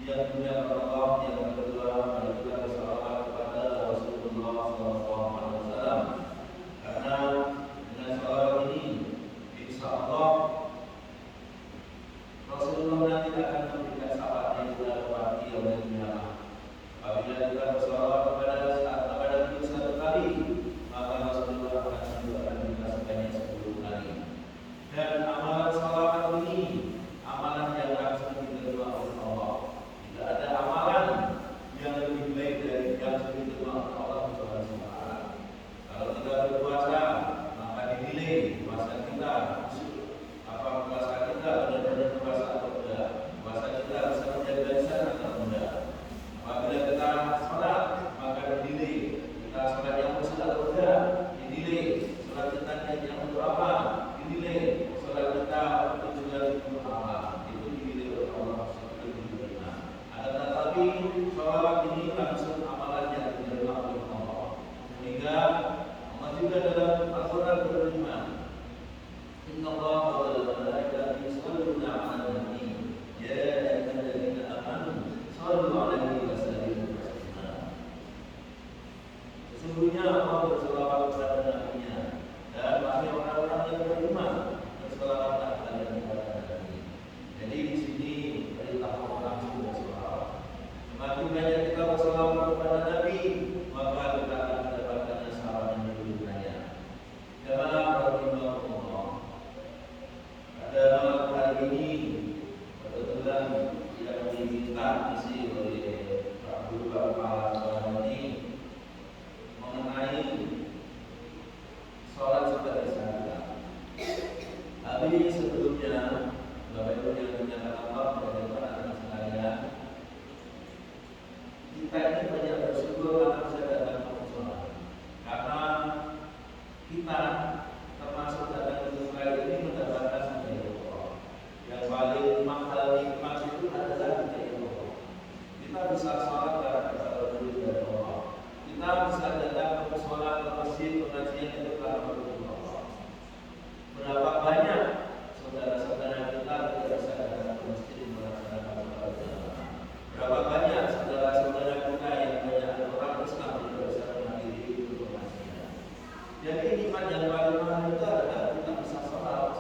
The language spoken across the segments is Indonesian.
Yang punya Allah yang kedua Allah wal malaikatu yusholluna 'alan nabi ya ayyuhalladzina amanu shallu 'alaihi wa sallimu taslima. Sesungguhnya Allah berselawat kepada nabinya dan wahai orang-orang yang beriman berselawatlah kalian kepada nabi. Jadi di sini perintah Allah langsung berselawat. Semakin banyak kita berselawat kepada nabi, maka kita akan mendapatkan syafaat yang diberikannya. Jamaah rahimahumullah. Pada malam hari ini kebetulan yang diminta isi oleh Pak Guru Bapak ini mengenai sholat sebagai syahadat. Tapi sebelumnya Bapak Ibu yang dimuliakan Allah dan anak-anak sekalian, kita ini banyak bersyukur karena bisa datang ke sholat. Karena kita termasuk datang ke sholat ini mendapatkan hidayah Allah. Yang paling mahal nikmat itu adalah hidayah Allah. Kita bisa sholat karena pertolongan dari Allah. Kita bisa datang ke sholat ke masjid pengajian itu karena pertolongan Allah. Berapa banyak saudara-saudara kita tidak bisa datang ke masjid melaksanakan sholat jamaah. Berapa banyak saudara-saudara kita yang banyak orang Islam tidak bisa menghadiri itu pengajian. Jadi nikmat yang paling mahal itu adalah kita bisa sholat.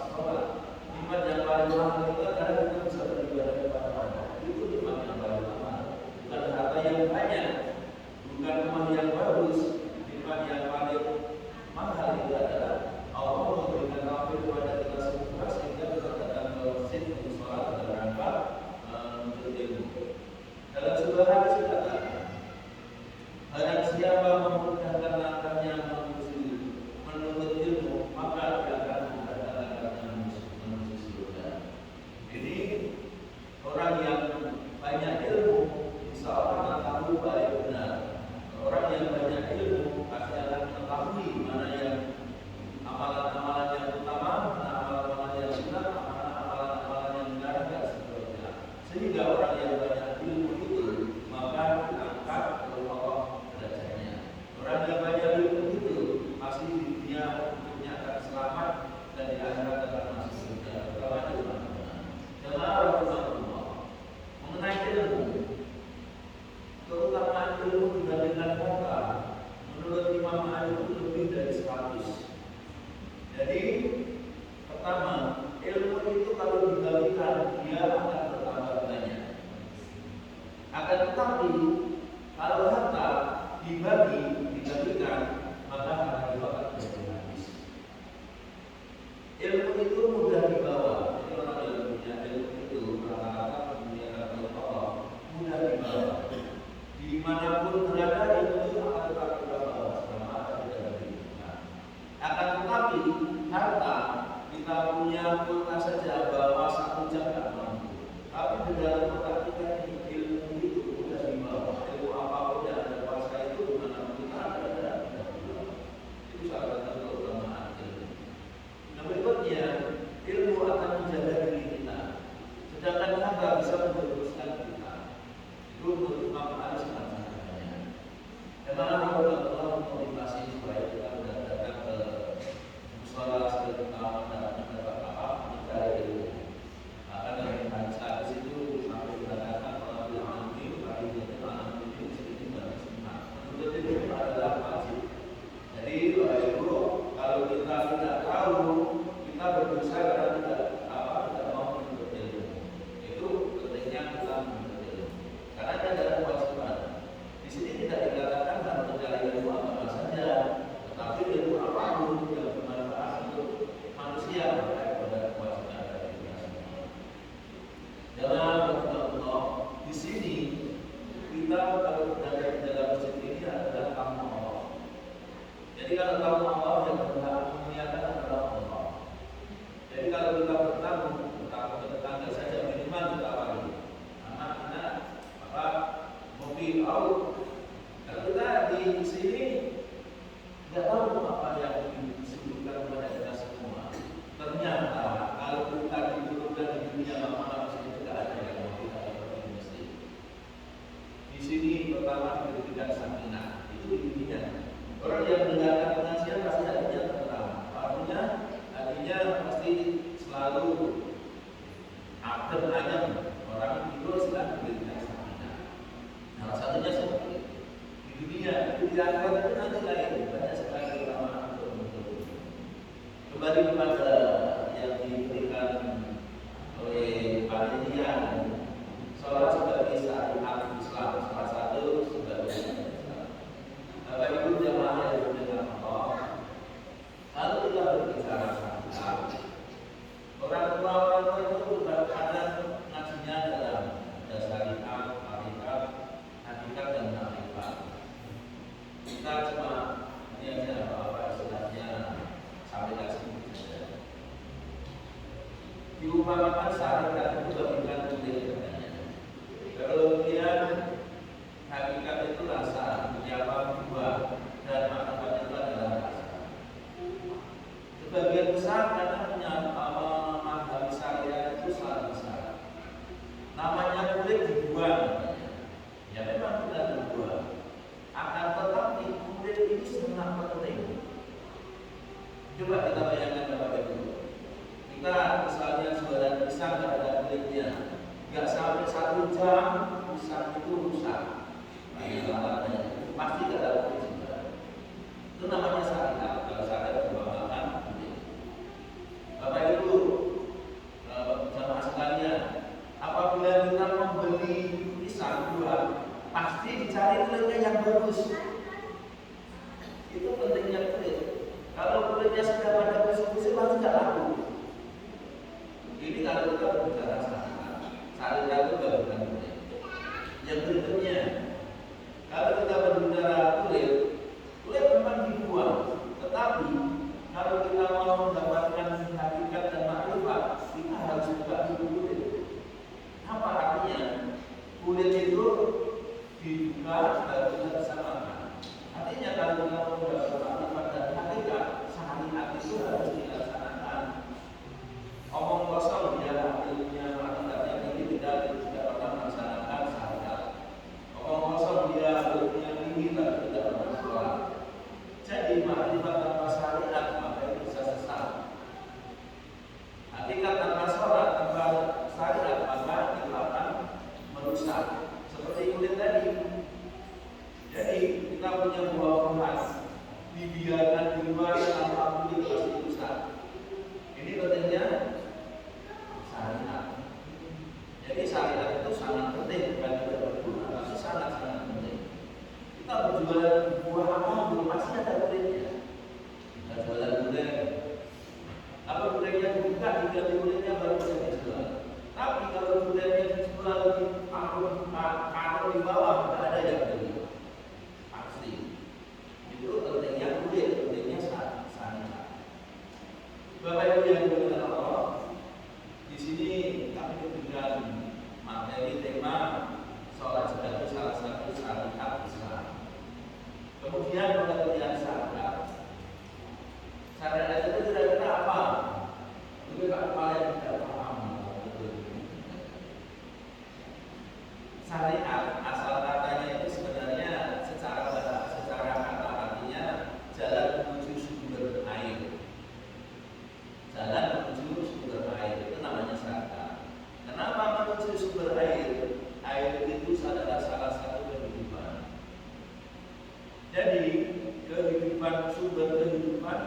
Nikmat yang paling mahal itu adalah kita bisa beribadah kepada Allah. Itu nikmat yang paling mahal. Bukan harta yang banyak, bukan rumah yang bagus. Nikmat yang paling mahal itu adalah Allah memberikan taufik kepada kita semua sehingga kita datang ke masjid untuk sholat dalam rangka menuntut ilmu. Dalam sebuah hadis dikatakan, barang siapa memudahkan langkahnya menuntut ilmu, maka dia akan memudahkan langkahnya menuju surga. Ini orang yang banyak ilmu, insya Allah mengetahui baik benar. Orang yang banyak ilmu pasti akan mengetahui mana yang amalan-amalan yang utama, mana amalan-amalan yang sunnah, mana amalan-amalan yang benar dan seterusnya. Sehingga orang yang banyak ilmu itu maka diangkat oleh Allah derajatnya. Orang yang banyak ilmu itu pasti dia hidupnya akan selamat dan di akhirat akan masuk surga. Terutama teman-teman. Jamaah rahimahullah. Mengenai ilmu, keutamaan ilmu dibandingkan harta, menurut Imam Ali itu lebih dari 100. Jadi pertama, ilmu itu kalau dibagikan dia akan bertambah banyak. Akan tetapi kalau harta dibagikan maka harta itu akan menjadi habis. Ilmu itu mudah dibawa. Jadi orang yang punya ilmu itu rata-rata memuliakan Allah, mudah dibawa. Dimanapun berada ilmu itu akan tetap dibawa selama ada di dalam hidupnya. Akan tetapi harta kita punya kuota saja bawa 1 jam tak mampu. Tapi di dalam otak kita ini ilmu itu mudah dibawa. Ilmu apapun yang ada kuasa itu dimana kita ada. Itu salah satu keutamaan ilmu. Yang berikutnya, ilmu akan menjaga diri kita. Sedangkan harta bisa menjuruskan kita. Itu menurut Imam Ali sangat banyak. Dan mana Allah memotivasi supaya kita datang ke sholat sebagai utama dan mendapat apa? Mencari ilmu. Maka dalam hadis hadis itu sampai dikatakan kalau bilang ini bagi dia anak ini sedikit dan sunnah. Menuntut ilmu adalah wajib. Jadi Bapak Ibu, kalau kita tidak tahu, kita berdosa karena tidak mau menuntut ilmu. Itu pentingnya kita menuntut ilmu. Karena ada dalam kewajiban. Di sini tidak dikatakan harus mencari ilmu apa saja, tetapi ilmu apapun yang bermanfaat untuk manusia pada kewajiban dari kita semua. Dalam di sini kita kalau berada di dalam masjid ini adalah tamu Allah. Jadi kalau tamu Allah yang berhak memuliakan adalah Allah. Jadi kalau kita bertamu ke tetangga saja minimal kita wali. Anak-anak mobil out. Kalau kita di sini tidak tahu apa yang disebutkan kepada kita semua. Ternyata kalau kita diturunkan di dunia lama masih tidak ada yang mau kita dapat di masjid. Di sini pertama diberikan sakinah, itu di dunia. Orang yang mendengarkan pengajian pasti hatinya tenang, artinya pasti selalu adem ayem, orang tidur sedang berikan sakina. Salah satunya seperti itu. Di dunia, di akhirat itu nanti lain, banyak sekali ulama untuk menuntut. Kembali kepada yang diberikan oleh panitia, sholat sebagai syariat Islam, salah satu sebagai syariat Islam. Bapak Ibu jamaah yang dimuliakan Allah, kalau kita berbicara syariat, orang tua itu kadang ngajinya dalam syariat, hakikat, dan makrifat. Kita cuma ini aja apa istilahnya sampai kasih saja. Diumpamakan syariat itu bagikan kulit katanya. Kalau kemudian hakikat itu rasa, menyapa buah, dan makrifat itu adalah rasa. Sebagian besar karena memahami syariat itu sangat besar. Namanya kulit dibuang, ya memang benar dibuang. Akan tetapi kulit ini sangat penting. Coba kita bayangkan Bapak Ibu. Kita misalnya jualan pisang tidak ada kulitnya, nggak sampai 1 jam pisang itu rusak. Pasti tidak ada kulit juga. Itu namanya syariat. Kalau syariat dibawakan kulit. Bapak Ibu, jamaah sekalian, apabila kita membeli pisang buah, pasti dicari kulitnya yang bagus. Itu pentingnya kulit. Kalau kulitnya sudah pada kusut-kusut pasti tidak laku. Ini kalau kita berbicara syariat itu bukan kulit. Yang berikutnya, kalau kita berbicara kulit memang dibuang. Tetapi kalau kita mau mendapatkan hakikat dan makrifat, kita harus buka dulu kulit. Apa artinya? Kulit itu dibuka baru kita bisa makan. Artinya kalau kita mau mendapatkan makrifat dan hakikat, syariat itu harus dilaksanakan. Omong kosong dia ilmunya makrifatnya tinggi tidak pernah melaksanakan syariat. Omong kosong dia ilmunya tinggi tapi tidak pernah sholat. Jadi makrifat tanpa syariat maka itu bisa sesat. Hakikat tanpa sholat tanpa syariat maka itu akan merusak. Seperti kulit tadi. Jadi kita punya buah-buahan dibiarkan di luar tanpa kulit pasti rusak. Ini pentingnya syariat. Jadi syariat itu sangat penting bukan tidak berguna, tapi sangat penting. Kita berjualan buah apapun pasti ada kulitnya. Kita jualan durian. Apa duriannya dibuka hingga kulitnya baru bisa dijual. Tapi kalau duriannya dijual di paruh di bawah tidak ada yang beli. Pasti. Itu pentingnya kulit, pentingnya syariat. Bapak Ibu yang dimuliakan Allah, di sini kami memberikan materi tema sholat sebagai salah satu syariat Islam. Kemudian pengertian syariat. Syariat itu kira-kira apa? Mungkin apa yang tidak paham? Syariat asal katanya itu sebenarnya secara kata artinya jalan menuju sumber air. Jalan menuju sumber air itu namanya syariat. Kenapa menuju sumber air? Air itu adalah salah satu kehidupan. Jadi kehidupan, sumber kehidupan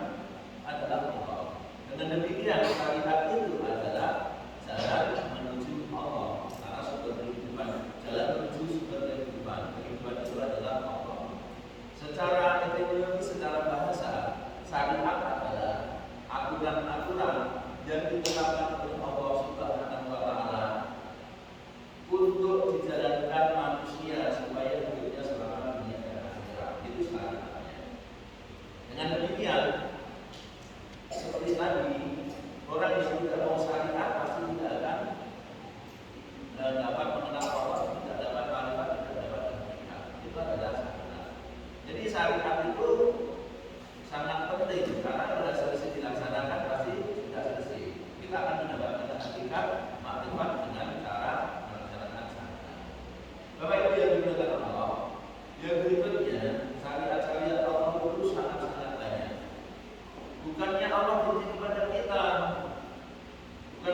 adalah Allah. Dengan demikian syariat itu adalah jalan menuju Allah. Karena sumber kehidupan, jalan menuju sumber kehidupan. Kehidupan itu adalah Allah. Secara etimologi, secara bahasa, syariat adalah aturan-aturan yang ditetapkan oleh Allah Subhanahu wa Ta'ala untuk dijalankan manusia supaya hidupnya selama dunia dan akhirat. Itu syariatnya. Dengan demikian, seperti tadi, orang yang tidak mau syariat pasti tidak akan dapat mengenal Allah, tidak dapat makrifat, tidak dapat hakikat. Itu adalah syariat. Jadi syariat itu sangat penting karena pada selesai dilaksanakan pasti tidak selesai. Kita akan mendapatkan hakikat makrifat dengan cara melaksanakan syariat. Bapak Ibu yang dimuliakan Allah, yang berikutnya syariat-syariat Allah itu sangat banyak. Bukannya Allah benci kepada kita, bukan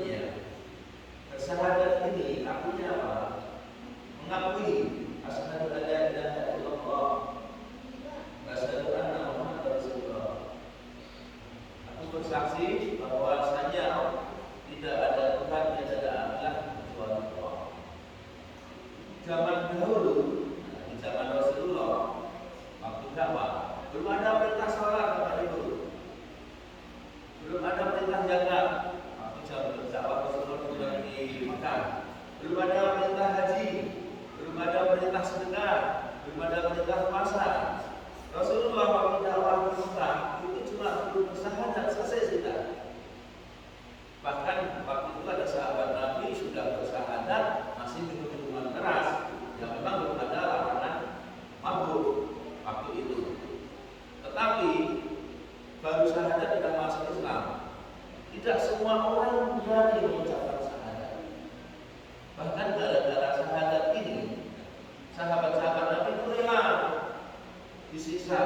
berikutnya, bersyahadat ini artinya apa? Mengakui asyhadu an la ilaha illallah wa asyhadu anna Muhammadar Rasulullah. Aku bersaksi bahwasanya tidak ada Tuhan yang tidak Allah kecuali Allah. Zaman dahulu, di zaman Rasulullah, waktu dakwah, belum ada perintah sholat Bapak Ibu, belum ada perintah zakat. Waktu zaman dakwah Rasulullah di Mekah, belum ada perintah haji, belum ada perintah sedekah, belum ada perintah puasa. Rasulullah waktu dakwah di Mekah itu cuma perlu bersyahadat, selesai sudah. Bahkan waktu itu ada sahabat Nabi sudah bersyahadat masih minum minuman keras yang memang belum ada larangan mabuk waktu itu. Tetapi baru syahadat tidak masuk Islam. Tidak semua orang berani mengucapkan syahadat. Bahkan gara-gara syahadat ini, sahabat-sahabat Nabi itu rela disiksa.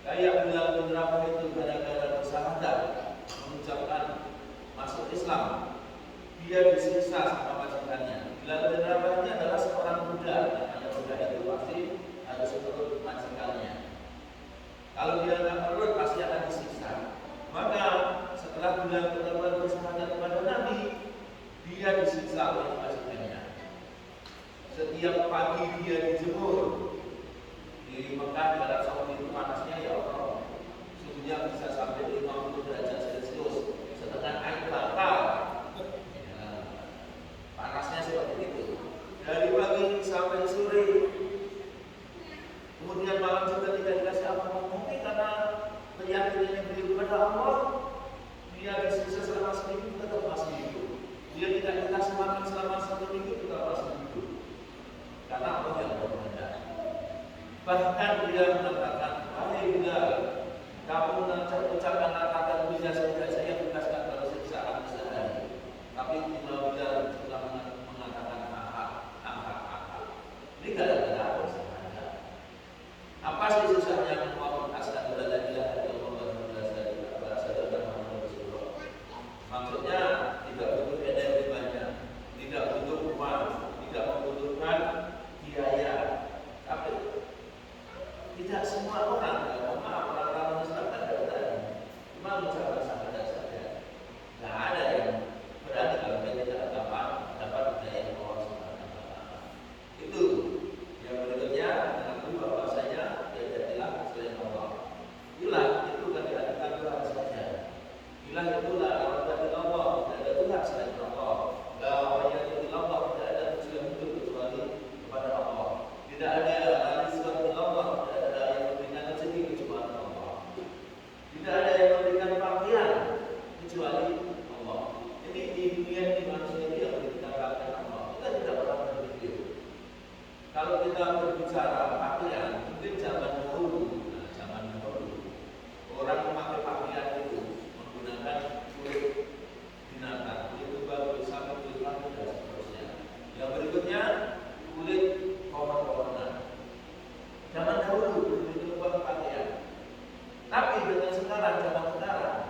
Kayak Bilal bin Rabah itu gara-gara bersyahadat mengucapkan masuk Islam, dia disiksa sama majikannya. Bilal bin Rabah ini adalah seorang budak, namanya budak itu pasti harus menurut majikannya. Kalau dia tidak menurut pasti akan disiksa. Maka setelah Bilal bin Rabah bersyahadat kepada Nabi, dia disiksa oleh majikannya. Setiap pagi dia dijemur di Mekah di Arab Saudi itu panasnya ya Allah, suhunya bisa sampai 50 derajat Celcius, setengah air bakar. Panasnya seperti itu. Dari pagi sampai sore. Kemudian malam juga tidak dikasih apa-apa. Mungkin karena keyakinan yang beri kepada Allah, dia disiksa selama seminggu tetap masih hidup. Dia tidak dikasih makan selama 1 minggu tetap masih hidup. Karena Allah yang berkehendak. Bahkan dia mengatakan, wahai Bilal, kamu ucapkan kata-kata Bilal saja saya bebaskan dari siksaan sehari. Tapi Bilal juga mengatakan hak. Ini gara-gara apa sahaja? Apa sih susahnya ngomong asyhadu an la ilaha illallah wa asyhadu anna Muhammadar Rasulullah? Maksudnya tidak butuh energi banyak, tidak butuh uang, tidak membutuhkan biaya. Tapi tidak semua orang, orang Islam kan tidak berani, cuma mengucapkan syahadat saja. Tidak ada yang berani kalau dia tidak dapat hidayah Allah Subhanahu wa Ta'ala. Itu yang berikutnya, mengakui bahwasanya dia jadilah selain Allah. Ilah itu kan diartikan Tuhan saja. Ilah itulah orang dari Allah, tidak ada Tuhan selain Allah. Bahwanya dari Allah tidak ada tujuan hidup kecuali kepada Allah. Tidak ada rizqan min Allah, tidak ada yang memberikan rezeki kecuali Allah. Tidak ada yang memberikan pakaian kecuali Allah. Ini di dunia ini manusia dia memberikan pakaian Allah. Kita tidak pernah berpikir. Kalau kita berbicara pakaian, mungkin zaman dahulu orang memakai pakaian itu menggunakan kulit binatang, kulit babi, sapi, kulit lampu dan seterusnya. Yang berikutnya kulit pohon-pohonan. Zaman dahulu begitu buat pakaian. Tapi dengan zaman sekarang,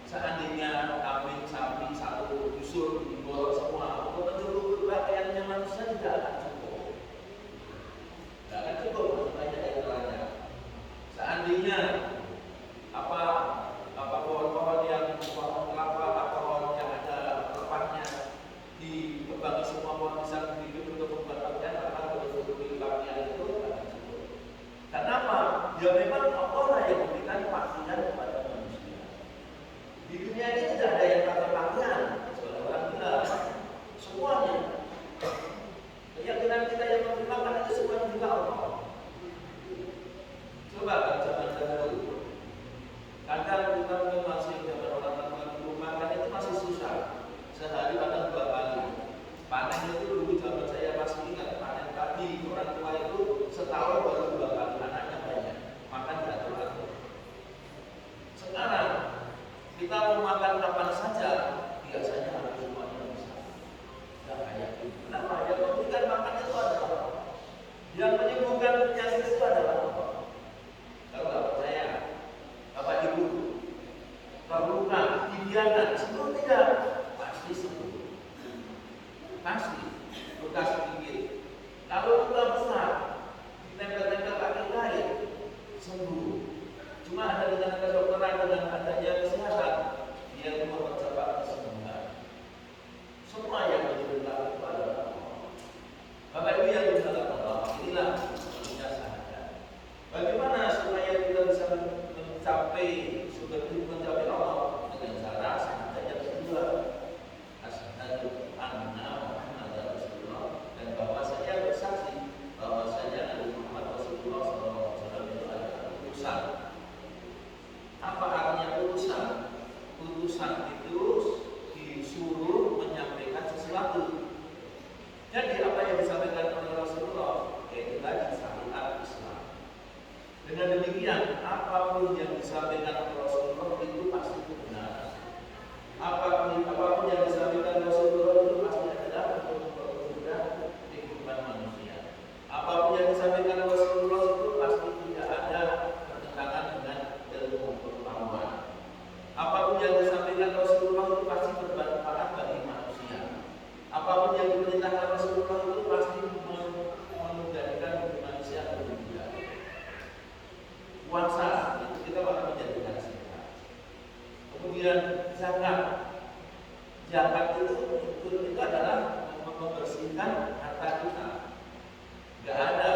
seandainya kambing, sapi, satu busur diborong semua, untuk mencukupi pakaiannya manusia tidak akan cukup. Tidak akan cukup banyak yang lainnya. Seandainya pohon-pohon yang pohon kelapa atau pohon yang ada lepahnya ditebangi semua pohon bisa hidup untuk membuat pakaian, maka untuk pakaian itu akan cukup. Kenapa? Ya memang Allah yang memberikan pakaian kepada manusia. Di dunia ini tidak ada yang pakai pakaian kecuali orang gila. Semuanya. asyhadu anna Muhammadar Rasulullah, dan bahwa saya bersaksi bahwa saya Nabi Muhammad Rasulullah SAW itu adalah utusan. Apa artinya utusan? Utusan itu disuruh menyampaikan sesuatu. Jadi apa yang disampaikan oleh Rasulullah yaitu tadi syariat Islam. Dengan demikian, apapun yang disampaikan oleh Rasulullah itu pasti benar. Apapun yang disampaikan Rasulullah itu pasti adalah untuk mempermudah kehidupan manusia. Apapun yang disampaikan Rasulullah itu pasti tidak ada bertentangan dengan ilmu pengetahuan. Apapun yang disampaikan Rasulullah itu pasti bermanfaat bagi manusia. Apapun yang diperintahkan Rasulullah itu pasti memudahkan bagi manusia untuk juga. Puasa itu kita akan menjadikan sedekah. Kemudian zakat. Zakat itu adalah membersihkan harta kita. Gak ada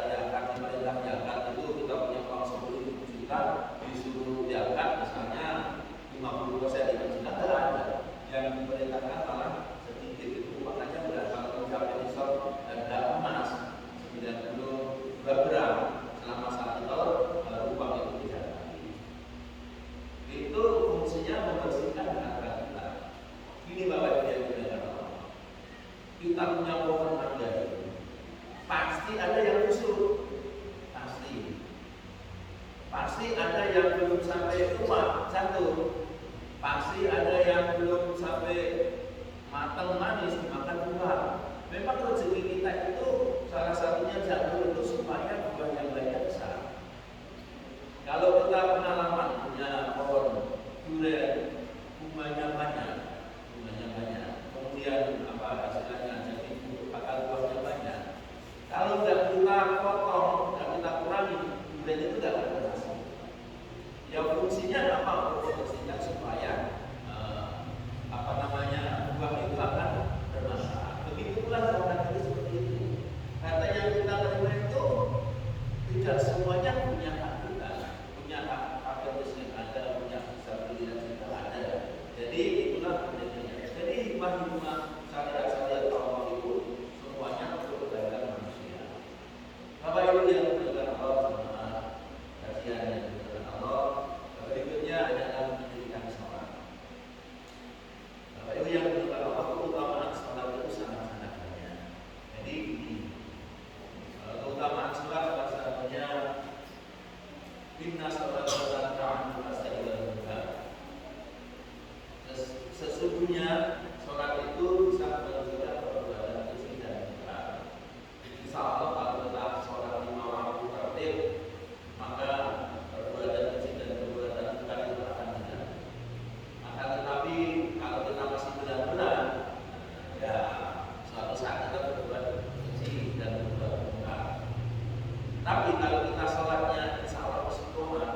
zakat, diperintah zakat itu kita punya uang 10 juta disuruh zakat misalnya 50% 5 juta, gak ada. Yang diperintahkan malah sedikit itu, makanya berapa mencapai nisab harga emas 92 gram selama 1 tahun baru uang itu tidak lagi. Itu fungsinya membersihkan harta kita. Ini Bapak Ibu yang dimuliakan Allah. Kita punya pohon mangga, pasti ada yang busuk, pasti ada yang belum sampai tua jatuh, pasti ada yang belum sampai matang manis dimakan buah. Memang rezeki kita itu salah satunya jatuh itu supaya buah yang banyak besar. Kalau kita pengalaman punya pohon durian, bunganya banyak, kemudian hasilnya jadi bakal buahnya banyak. Kalau tidak kita potong, tidak kita kurangi, durian itu tidak akan berhasil. Ya fungsinya apa? Fungsinya supaya buah itu akan bermanfaat. Begitu pula zakat itu seperti itu. Harta yang kita terima itu tidak semuanya punya hak kita, punya hak miskin ada, punya disabilitas kita ada. Jadi itulah pentingnya. Jadi hikmah syariat Allah itu semuanya untuk kebaikan manusia. Bapak Ibu yang dimuliakan Allah sama kajian yang dimuliakan Allah, berikutnya adalah mendirikan sholat. Bapak Ibu yang dimuliakan Allah, keutamaan sholat itu sangat-sangat banyak. Jadi keutamaan sholat salah satunya inna sholat ta'amul astagfirullah. Sesungguhnya sholat itu bisa menunjukkan perbuatan isi dan muka. Insya Allah kalau kita sholat 5 waktu tertib, maka perbuatan isi dan perbuatan muka itu akan hilang. Akan tetapi kalau kita masih benar-benar, ya suatu saat kita berbuat isi dan berbuat muka. Tapi kalau kita sholatnya insya Allah istiqomah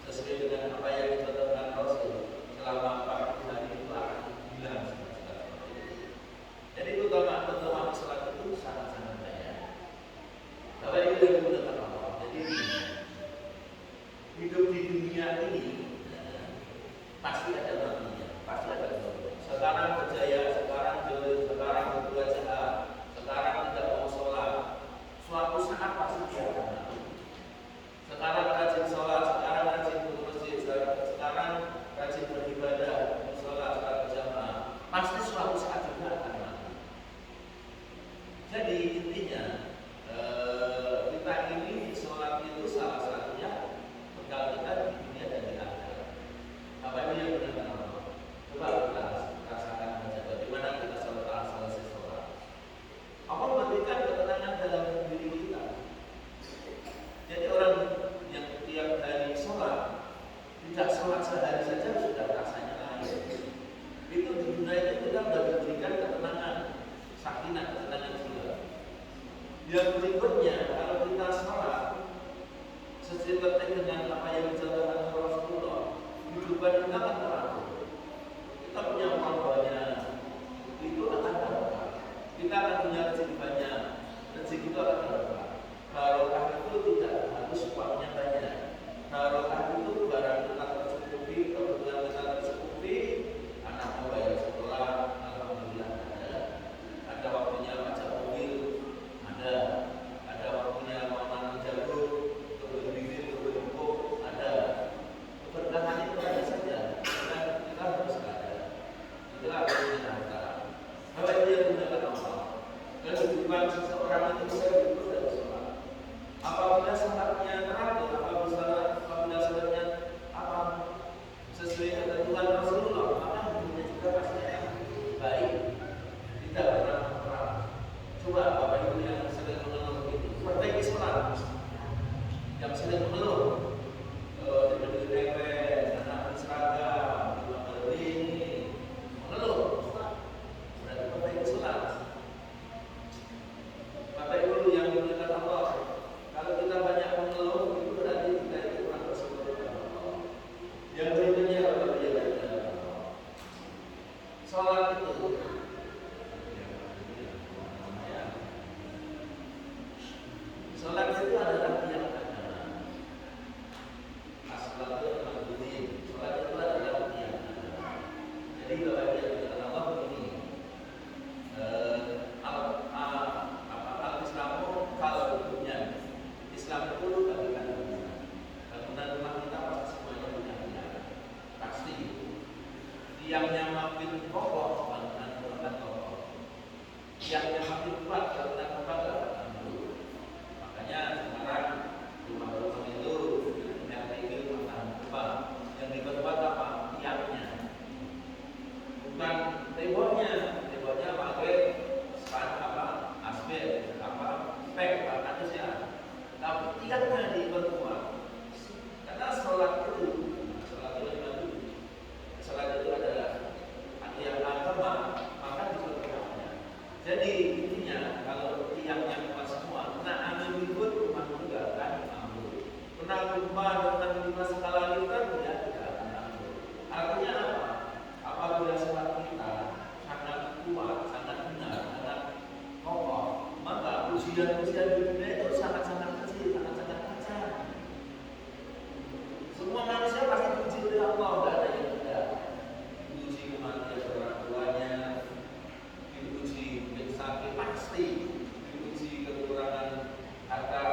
sesuai dengan apa yang ditetapkan Rasul selama 40 hari itu akan hilang. Jadi keutamaan sholat itu sangat-sangat banyak. Bapak Ibu yang dimuliakan Allah, jadi hidup di dunia ini pasti ada matinya, pasti ada matinya. Sekarang berjaya, sekarang jelek, sekarang berbuat jahat, sekarang tidak mau sholat, suatu saat pasti dia akan mati. Sekarang rajin sholat, sekarang rajin ke masjid, sekarang rajin beribadah, sholat berjamaah, pasti suatu saat juga akan mati. Jadi intinya kita ini sholat itu salah satunya bekal kita di dunia dan di akhirat. Apa itu yang benar Allah? Coba kita rasakan saja bagaimana kita selesai sholat. Allah memberikan ketenangan dalam diri kita. Jadi orang yang tiap hari sholat, tidak sholat sehari saja sudah rasanya lain. Itu di dunia itu kita sudah diberikan ketenangan, sakinah, ketenangan jiwa. Yang berikutnya, kalau kita sholat sesuai dengan apa yang dijalankan Rasulullah, kehidupan kita akan teratur. Kita punya uang banyak, itu akan barokah. Kita akan punya rezeki banyak, rezeki itu akan barokah. Barokah itu tidak harus uangnya banyak. Barokah itu barang kita tercukupi, kebutuhan kita tercukupi, anaknya bayar sekolah, alhamdulillah Kalau dia menggunakan Allah, kehidupan seseorang itu bisa diukur dari sholat. Apabila sholatnya teratur, apabila sholatnya apa sesuai ketentuan Rasulullah, maka hidupnya juga pasti akan baik, tidak pernah perang. Coba Bapak Ibu yang sedang mengeluh itu, perbaiki sholat. Yang sedang mengeluh, tidak direpet, anak seragam, ini mengeluh, berarti perbaiki sholat. Bapak Ibu yang dimuliakan Allah, kalau kita banyak mengeluh, itu berarti kita itu kurang bersyukur kepada Allah. Yang berikutnya Bapak Ibu yang dimuliakan Allah, sholat itu sholat itu adalah tiang agama. As-salatu al-maghdudin. Sholat itu adalah tiang agama. Jadi Bapak Ibu yang dimuliakan Allah begini, Al-Islamu kalau hukumnya Islam itu bagikan bangunan rumah kita pasti semuanya punya tiang, pasti tiangnya makin kokoh bangunan rumah kokoh, tiangnya makin kuat bangunan rumah gak dulu. Makanya sekarang rumah-rumah itu yang tinggi rumah tahan gempa, yang diperkuat apa? Tiangnya, bukan temboknya. Temboknya pakai asbes, spek, manusia. Tapi tiangnya diperkuat. Karena sholat itu adalah tiang agama, maka diperkuatnya. Jadi intinya kalau tiangnya kuat semua, kena angin ribut rumah juga kan ambruk. Kena gempa dengan 5 skala Richter tidak akan ambruk. Artinya apa? Apabila sholat kita sangat kuat, sangat benar, sangat kokoh, maka ujian-ujian di dunia itu sangat-sangat kecil, sangat-sangat kecil. Semua manusia pasti diuji oleh Allah, tidak ada yang tidak. Diuji kematian orang tuanya, diuji mungkin sakit pasti, diuji kekurangan harta.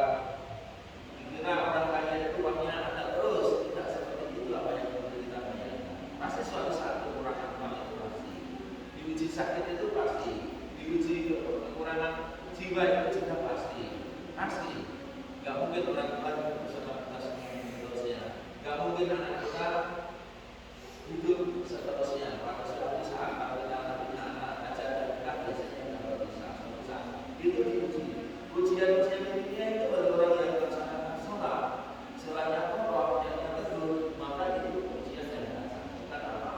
Dikira orang kaya itu uangnya ada terus, tidak seperti itu apa yang kita bayangkan. Pasti suatu saat kekurangan uang itu pasti. Diuji sakit itu pasti, diuji kekurangan jiwa itu juga pasti. Gak mungkin orang tua bersama kita seterusnya. Gak mungkin anak kita hidup seterusnya. Pada suatu saat kalau kita punya anak aja dan kita biasanya nggak bisa. Itu diuji. Ujian-ujian dunia itu bagi orang yang melaksanakan sholat, sholatnya kokoh, yang tegur, maka itu ujian yang datang. Bukan apa?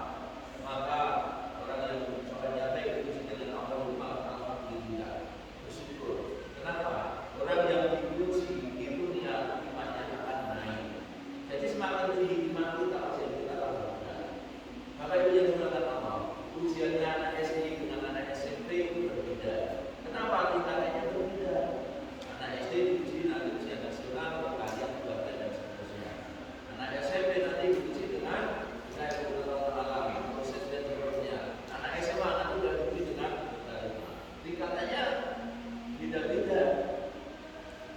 Maka orang yang sholatnya baik diuji dengan alhamdulillah, bersyukur. Kenapa? Orang yang diuji itu dia imannya akan naik. Jadi semakin tinggi iman kita, ujian kita alhamdulillah. Maka itu yang dimaksud Allah. Ujiannya anak SD dengan anak SMP itu berbeda. Kenapa tingkatannya berbeda? Anak SD diuji nanti ujian nasional, kalian keluarga dan seterusnya. Anak SMP nanti diuji dengan saya alam, proses dan seterusnya. Anak SMA nanti sudah diuji dengan tingkatannya beda-beda.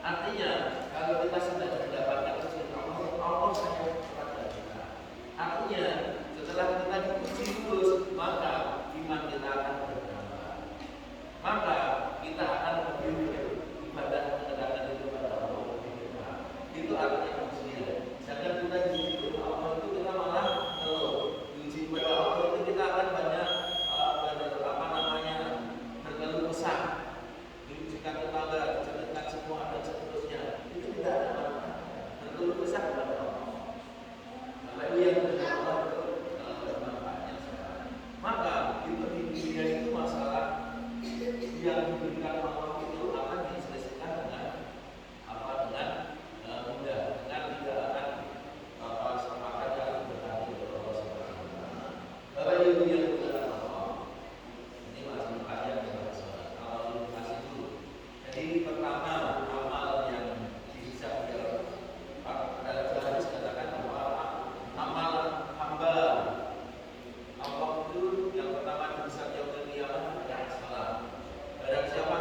Artinya kalau kita sudah mendapatkan ujian Allah sayang kepada kita. Artinya setelah kita diuji terus, maka iman kita akan bertambah. Maka kita akan lebih ibadah mengerjakan itu pada Allah. Itu artinya ujian. Jangan kita diuji kepada Allah itu kita malah diuji kepada Allah itu kita akan banyak berkeluh kesah, diujikan tetangga, diujikan semua dan seterusnya. Itu tidak ada manfaat. Berkeluh kesah kepada Allah. Maka itu yang Allah manfaatnya. Maka itu di dunia itu masalah yang diberikan Allah itu akan diselesaikan dengan mudah, dengan tidak akan sepakat dalam berhati Allah Subhanahu wa Ta'ala. Bapak Ibu yang dimuliakan Allah, ini masih banyak yang kalau kasih dulu. Jadi pertama amal yang bisa dalam hadis katakan bahwa amal hamba Allah itu yang pertama di saat yaumul qiyamah adalah salat. Barang siapa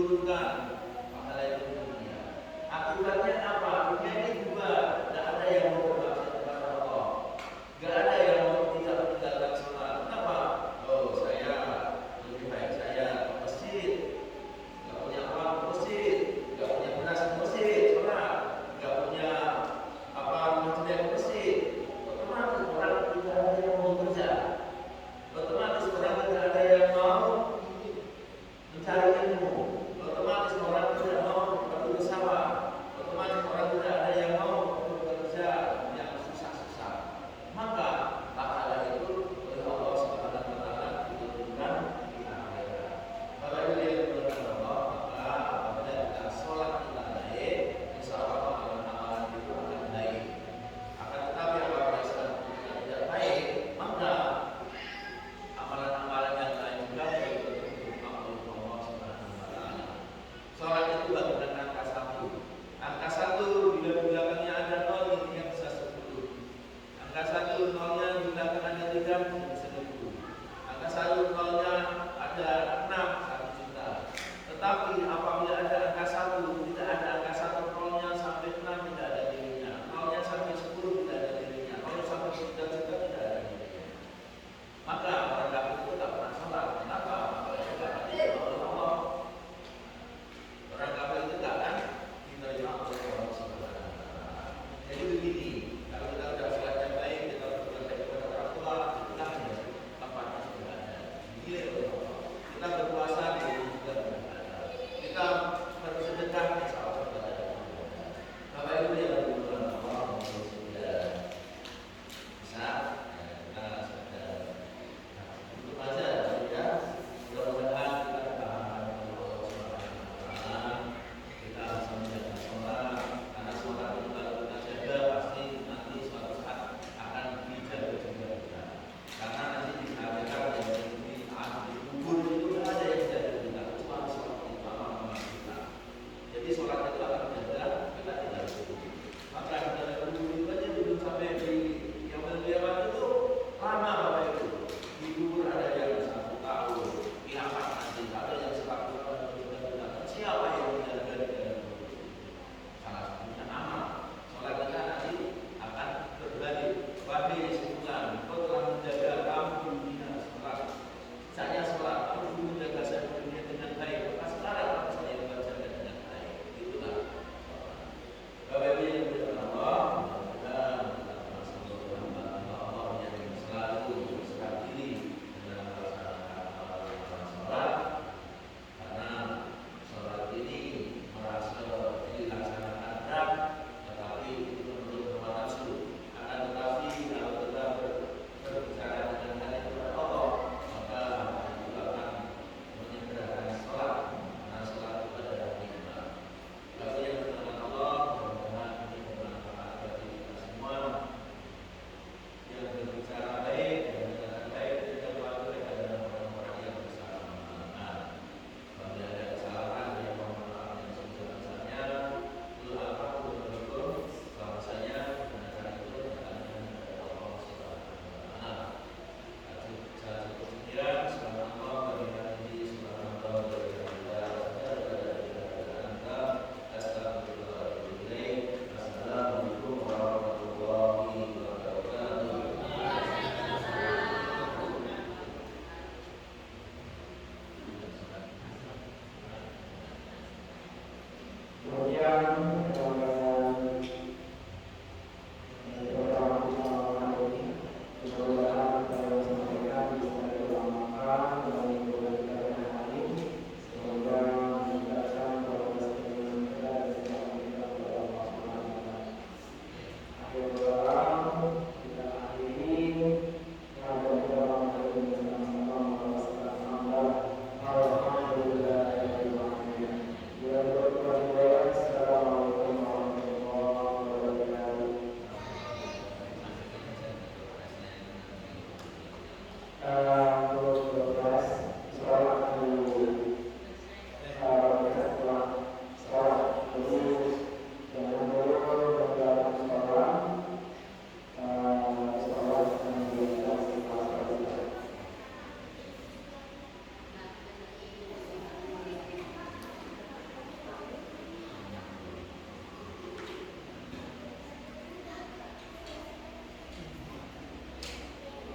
diturunkan pahala itu di dunia. Akibatnya apa? Dunia ini juga tidak ada yang mau berbakti kepada Allah, tidak ada yang mau tidak meninggalkan sholat. Kenapa? Oh, saya lebih baik saya ke masjid, nggak punya uang ke masjid, nggak punya beras ke masjid, sholat, nggak punya apa rumah sendiri ke masjid. Otomatis orang tidak ada yang mau kerja, otomatis orang tidak ada yang mau mencari ilmu, otomatis orang tidak mau bekerja sawah, otomatis orang tidak ada yang mau bekerja yang susah-susah. Maka pahala itu oleh Allah Subhanahu wa taala diturunkan di akhirat. Kalau itu yang diturunkan Allah, maka apabila kita sholat kita naik, insya Allah amalan-amalan itu akan naik. Akan tetapi apabila sholat kita tidak baik, maka amalan-amalan yang lain juga itu makhluk Allah Subhanahu wa taala. Sholat itu bagaikan angka satu. Angka satu bila di belakangnya ada nol itu yang bisa 10. Angka satu nolnya di belakang ada 3 bisa 1000. Angka satu nolnya ada 6 1 juta. Tetapi apabila ada angka satu tidak ada angka satu nolnya sampai 6 tidak ada nilainya. Nolnya sampai 10 tidak ada nilainya. Nolnya sampai 3 juta tidak ada nilainya. Maka orang kafir itu tak pernah sholat. Kenapa? Mereka tidak diterima oleh Allah. Orang kafir itu tak akan diterima oleh Allah Subhanahu wa taala. Jadi begini, kalau kita sudah sholatnya baik, kita berbuat baik kepada orang tua, kita hanya tempatnya sudah ada. Dinilai oleh Allah. Kita berpuasa di juga ada. Kita bersedekah insya Allah juga ada. Bapak Ibu yang berbuat Allah sudah bisa, kita sudah untuk aja ya. Mudah-mudahan kita tahan Allah Subhanahu wa taala. Kita bisa menjaga sholat, karena sholat itu kalau kita jaga pasti nanti suatu saat akan dijaga juga kita. Karena nanti di akhirat yang di kubur itu tidak ada yang jaga kita, cuma sholat itu amal-amal kita. Jadi sholat itu akan menjaga kita tidak kubur. Maka kita kubur itu aja belum sampai di yang berliaran itu lama Bapak Ibu. Di kubur ada yang 1 tahun, kiamat nanti ada yang 100 tahun. Siapa yang menjaga di dalam kubur? Salah satunya amal. Sholat kita nanti akan berbalik. Wahai sebulan, kau telah menjaga kamu di dunia sholat. Saya sholat, kamu dulu menjaga saya di dunia dengan baik. Maka sekarang aku saya menjaga dengan baik. Itulah sholat. Bapak Ibu yang berdoa Allah, mudah-mudahan kita termasuk hamba Allah yang selalu berserah diri dengan melaksanakan sholat. Karena sholat ini merasa dilaksanakan berat, tetapi itu menurut hawa nafsu. Akan tetapi kalau kita berbicara dengan hati kepada Allah, maka itu akan menyederhanakan sholat. Karena sholat itu adalah nikmat. Bagi yang berdoa Allah, mudah-mudahan ini bermanfaat bagi kita semua. Yang berbicara baik dan berkata baik tidak terlalu adalah orang-orang yang berusaha memaafkan. Apabila ada kesalahan yang mohon maaf yang sebesar-besarnya. Dulu apapun betul bahwasanya kebenaran itu datangnya dari Allah Subhanahu wa taala. Saya cukup sekian. Subhanallah wa bihamdihi, subhanallah wa bihamdihi, astagfirullah wa atubu ilaih. Assalamualaikum warahmatullahi wabarakatuh. Kemudian